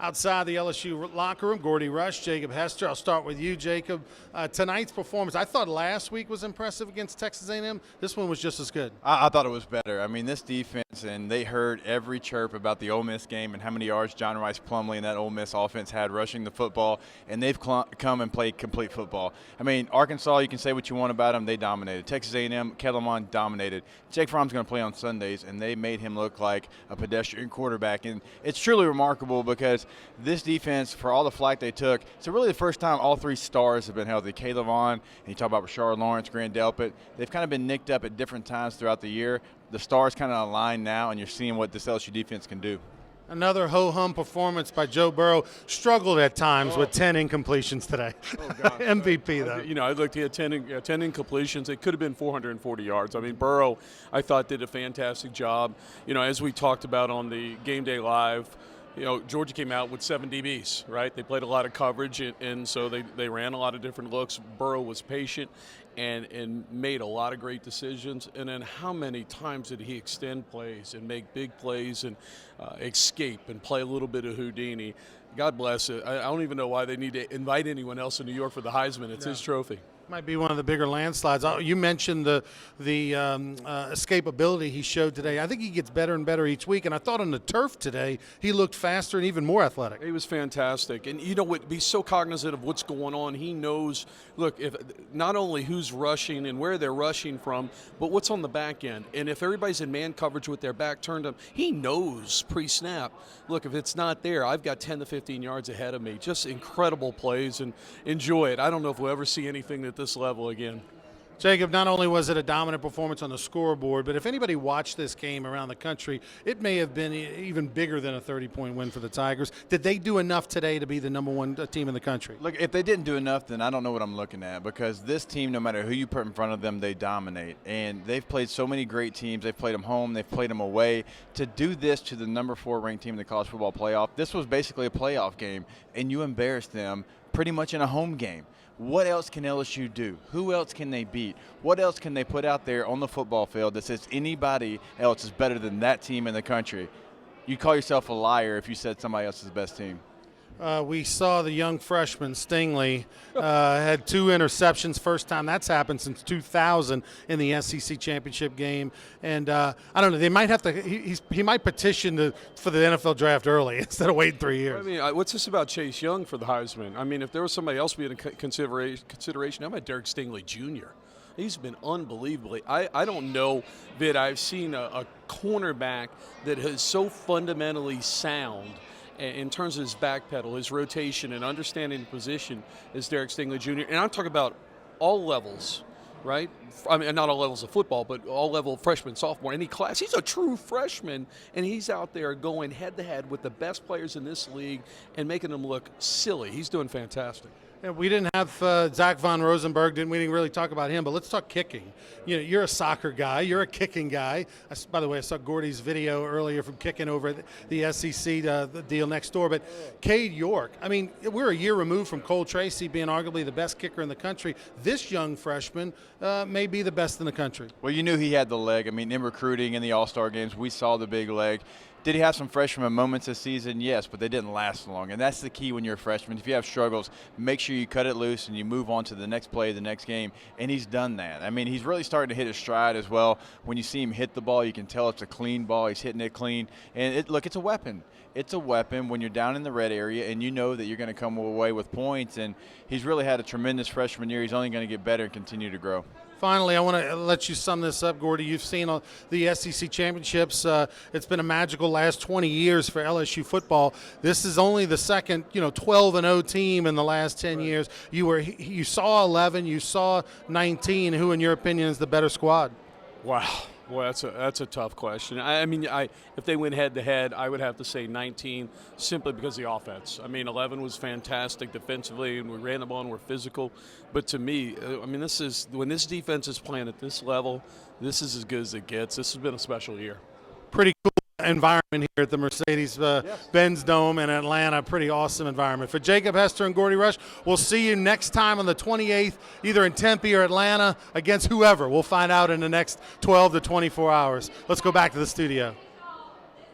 Outside the LSU locker room, Gordy Rush, Jacob Hester. I'll start with you, Jacob. Tonight's performance, I thought last week was impressive against Texas A&M. This one was just as good. I thought it was better. I mean, this defense, and they heard every chirp about the Ole Miss game and how many yards John Rice Plumlee and that Ole Miss offense had rushing the football, and they've come and played complete football. I mean, Arkansas, you can say what you want about them. They dominated. Texas A&M, Kellen Mond dominated. Jake Fromm's going to play on Sundays, and they made him look like a pedestrian quarterback. And it's truly remarkable because this defense, for all the flack they took, it's really the first time all three stars have been healthy. Caleb Vaughn, and you talk about Rashard Lawrence, Grant Delpit, they've kind of been nicked up at different times throughout the year. The stars kind of align now, and you're seeing what this LSU defense can do. Another ho-hum performance by Joe Burrow. Struggled at times with 10 incompletions today. Oh, gosh. MVP, though. You know, I looked at 10 incompletions. It could have been 440 yards. I mean, Burrow, I thought, did a fantastic job. You know, as we talked about on the Game Day Live, you know, Georgia came out with 7 DBs, right? They played a lot of coverage, and so they ran a lot of different looks. Burrow was patient and made a lot of great decisions. And then how many times did he extend plays and make big plays and escape and play a little bit of Houdini? God bless it. I don't even know why they need to invite anyone else in New York for the Heisman. It's his trophy. Might be one of the bigger landslides. You mentioned the escapability he showed today. I think he gets better and better each week, and I thought on the turf today he looked faster and even more athletic. He was fantastic. And you know what, be so cognizant of what's going on. He knows, look, if not only who's rushing and where they're rushing from, but what's on the back end. And if everybody's in man coverage with their back turned up, he knows pre-snap, look, if it's not there, I've got 10 to 15 yards ahead of me. Just incredible plays, and enjoy it. I don't know if we'll ever see anything that this level again. Jacob, not only was it a dominant performance on the scoreboard, but if anybody watched this game around the country, it may have been even bigger than a 30-point win for the Tigers. Did they do enough today to be the number one team in the country? Look, if they didn't do enough, then I don't know what I'm looking at, because this team, no matter who you put in front of them, they dominate. And they've played so many great teams. They've played them home. They've played them away. To do this to the number 4 ranked team in the college football playoff, this was basically a playoff game, and you embarrassed them pretty much in a home game. What else can LSU do? Who else can they beat? What else can they put out there on the football field that says anybody else is better than that team in the country? You'd call yourself a liar if you said somebody else is the best team. We saw the young freshman, Stingley, had 2 interceptions. First time that's happened since 2000 in the SEC championship game. And I don't know, they might have to he might petition for the NFL draft early instead of waiting 3 years. I mean, what's this about Chase Young for the Heisman? I mean, if there was somebody else being in consideration, how about Derek Stingley Jr.? He's been unbelievably. I don't know that I've seen a cornerback that is so fundamentally sound in terms of his back pedal, his rotation, and understanding the position as Derek Stingley Jr. And I'm talking about all levels, right? I mean, not all levels of football, but all level freshman, sophomore, any class. He's a true freshman, and he's out there going head-to-head with the best players in this league and making them look silly. He's doing fantastic. Yeah, we didn't have Zach Von Rosenberg. We didn't really talk about him, but let's talk kicking. You know, you're a soccer guy. You're a kicking guy. By the way, I saw Gordy's video earlier from kicking over the SEC, the deal next door. But Cade York, I mean, we're a year removed from Cole Tracy being arguably the best kicker in the country. This young freshman may be the best in the country. Well, you knew he had the leg. I mean, in recruiting, in the All-Star games, we saw the big leg. Did he have some freshman moments this season? Yes, but they didn't last long. And that's the key when you're a freshman. If you have struggles, make sure you cut it loose and you move on to the next play, the next game. And he's done that. I mean, he's really starting to hit his stride as well. When you see him hit the ball, you can tell it's a clean ball. He's hitting it clean. And look, it's a weapon. It's a weapon when you're down in the red area and you know that you're going to come away with points. And he's really had a tremendous freshman year. He's only going to get better and continue to grow. Finally, I want to let you sum this up, Gordy. You've seen the SEC championships. It's been a magical last 20 years for LSU football. This is only the second, 12-0 team in the last 10 years. You saw 11, you saw 19. Who, in your opinion, is the better squad? Wow. Well, that's a tough question. I mean, if they went head-to-head, I would have to say 19 simply because of the offense. I mean, 11 was fantastic defensively, and we ran the ball and we're physical. But to me, I mean, when this defense is playing at this level, this is as good as it gets. This has been a special year. Pretty cool environment here at the Mercedes-Benz Dome in Atlanta. Pretty awesome environment. For Jacob Hester and Gordy Rush, we'll see you next time on the 28th, either in Tempe or Atlanta, against whoever. We'll find out in the next 12 to 24 hours. Let's go back to the studio.